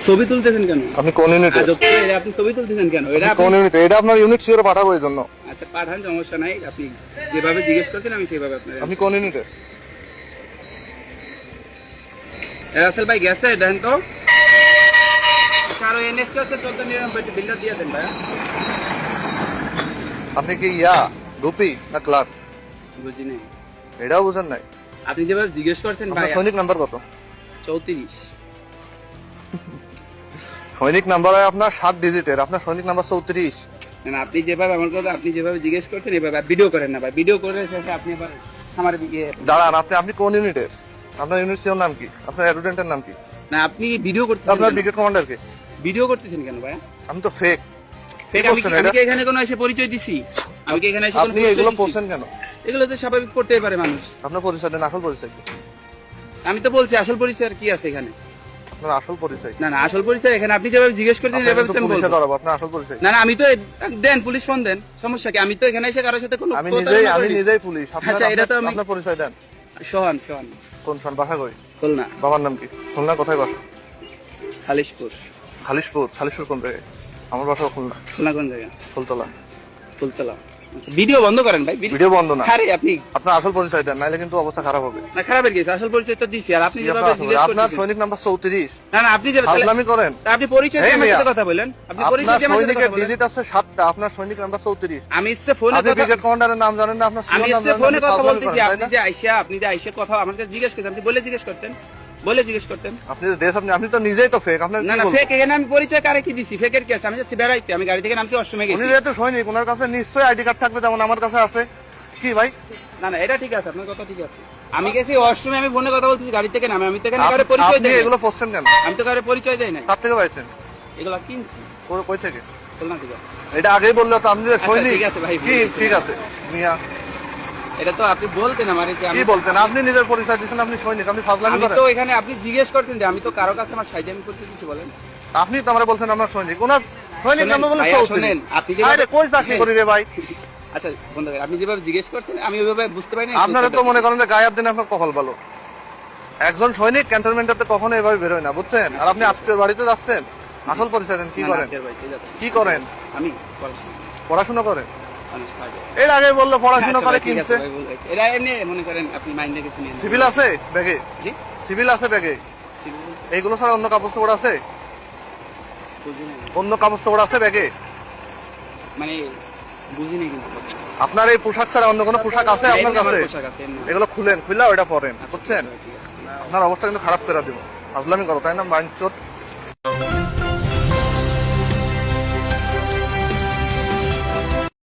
ছবি তুলতেছেন কেন? আপনি কোন ইউনিটে? আজব তো, এটা আপনি ছবি তুলতেছেন কেন? এটা আপনি কোন ইউনিটে? এটা আপনার ইউনিট শিওর পাঠাবো এই জন্য। আচ্ছা পাঠান, সমস্যা নাই। আপনি যেভাবে জিজ্ঞেস করছেন আমি সেভাবে আপনার। আপনি কোন ইউনিটে? রাসেল ভাই গেছে দেন তো। কারো এনএস কাছে 1499 বিলটা দিয়ে দেন ভাই। আপনি কি গুপি না ক্লার্ক? বুঝি নাই। এটাও বুঝেন নাই? আপনি যেভাবে জিজ্ঞেস করছেন ভাই। আপনার সৈনিক নাম্বার কত? 34। সৈনিক নাম্বার হয় আপনার 7 ডিজিটের, আপনার সৈনিক নাম্বার 34। না আপনি যেভাবে আমার কথা আপনি যেভাবে জিজ্ঞেস করছেন এভাবে ভিডিও করেন না ভাই। ভিডিও করে শেষে আপনি আবার আমার দাঁড়ান, আপনি কোন ইউনিটের? আপনার ইউনিট সিওর নাম কি? আপনার অ্যাডজুটেন্টের নাম কি? না আপনি ভিডিও করতেছেন। আপনার ব্রিগেড কমান্ডার কে? ভিডিও করতেছেন কেন ভাই? আমি তো ফেক। ফেক আমি কি এখানে কোনো এসে পরিচয় দিছি? আমি কি এখানে এসে কোনো আপনি এগুলো বলছেন কেন? এগুলো তো স্বাভাবিক করতেই পারে মানুষ। আপনার পরিচয় দেন, আসল পরিচয় কি? আমি তো বলছি আসল পরিচয় আর কি আছে এখানে? আপনার আসল পরিচয়? না না আসল পরিচয় এখানে আপনি যেভাবে জিজ্ঞেস করছেন এভাবে তো আমি বলবো। আপনার আসল পরিচয়? না না আমি তো দেন পুলিশ ফোন দেন, সমস্যা কি? আমি তো এখানে এসে কারোর সাথে কোনো আমি নিজেই পুলিশ। আচ্ছা এটা তো আমি আপনার পরিচয় দেন। সোহান। কোন সন? বাসা কই? খুলনা। বাবার নাম কি? খুলনা কোথায় বাসা? খালিশপুর কোন জায়গায়? আমার বাসা খুলনা। খুলনা কোন জায়গা? ফুলতলা। আচ্ছা ভিডিও বন্ধ করেন ভাই। ভিডিও বন্ধ না। আরে আপনি আপনার আসল পরিচয় দেন, নাইলে কিন্তু অবস্থা খারাপ হবে। না খারাপের গেছে, আসল পরিচয় তো দিছি। আর আপনি যেভাবে জিজ্ঞেস করছেন আপনার সৈনিক নাম্বার 34। না না আপনি যে ফাজলামি করেন। আপনি পরিচয় দিয়ে আমার সাথে কথা বলেন। আপনি পরিচয় দিয়ে আমার সাথে কথা বলেন। ডিজিট আছে 7টা, আপনার সৈনিক নাম্বার 34। আমি ইচ্ছে ফোনে আপনি ব্রিগেড কমান্ডারের নাম জানেন না? আপনার আমি নাম ইচ্ছে জানেন না? ফোনে কথা ফাজলামি বলতেছি। করেন, আপনি তাই না? যে আইসা কথা আমাকে জিজ্ঞেস করতেন, আপনি বলে জিজ্ঞেস করতেন। আপনি তো নিজেই তো ফেক। আপনার না না ফেক এখানে আমি পরিচয় কারে কি দিছি? ফেকের কি আছে? আমি যাচ্ছি বেড়াইতে, আমি গাড়ি থেকে নামছি অসময় উনি গেছি। যেহেতু সৈনিক, ওনার কাছে নিশ্চয়ই আইডি কার্ড থাকবে, যেমন আমার কাছে আছে। কি ভাই? না না এটা ঠিক আছে, আপনার কথা ঠিক আছে। আমি গেছি অসময়, আমি ফোনে কথা বলতেছি গাড়ি থেকে নামে। আমি তো এখানে কারো পরিচয় আপনি দেই না। এগুলো পড়ছেন কেন? আমি তো কারো পরিচয় দেই না। কার থেকে পাইছেন? এগুলা কিনছি কই থেকে? খুলনা থেকে। এটা আগেই বললে তো আপনি যে সৈনিক। ঠিক আছে ভাই, কি ঠিক আছে মিয়া? এটা তো আপনি বলতেন আমার এই যে কি বলতেন? আপনি নিজের পরিচয় দিচ্ছেন আপনি সৈনিক, আপনি ফাজলামি আমি করেন। তো এখানে আপনি জিজ্ঞেস করতেন যে আমি তো কারো কাছে আমার সাইডে আমি পরিচয় দিছি বলেন। আপনি তো আমরা বলছেন আমরা সৈনিক, ওনার সৈনিক নাম বলে ভাইয়া, 34। শোনেন, আপনি যে আরে কই চাকরি করি রে ভাই? আচ্ছা বন্ধ করেন। আপনি যেভাবে জিজ্ঞেস করছেন আমি ওইভাবে বুঝতে পারি না। আপনারা তো মনে করেন যে গায়েব দিন আপনার কপাল ভালো। একজন সৈনিক ক্যান্টনমেন্টে কখনো এভাবে বেরোয় না, বুঝছেন? আর আপনি আজকের বাড়িতে যাচ্ছেন, আসল পরিচয় দেন। কি করেন? কি করেন? আমি পড়াশোনা করেন? অনেক ভালো। এর আগে বললো পড়াশোনা আচ্ছা করে ভাই, ঠিক আছে কিনছে। ভাই, ভুল হয়েছে। এটা এমনি মনে করেন আপনি মাইন্ডে কিছু নিয়ে নেন। সিভিল আছে ব্যাগে? জি সিভিল আছে ব্যাগে? সিভিল এইগুলো ছাড়া অন্য কাপড় চোপড় আছে? বুঝি নাই। অন্য কাপড় চোপড় আছে ব্যাগে? মানে বুঝি নাই কিন্তু কথা। আপনার এই পোশাক ছাড়া অন্য কোনো পোশাক আছে আপনার এমনি আমার কাছে? পোশাক আছে, এমনি। এগুলো খুলে ওটা পরেন, আচ্ছা, বুঝছেন? ঠিক আছে। আপনার অবস্থা কিন্তু খারাপ করে দিব। ফাজলামি করো, তাই না? মাইন্ড চোট।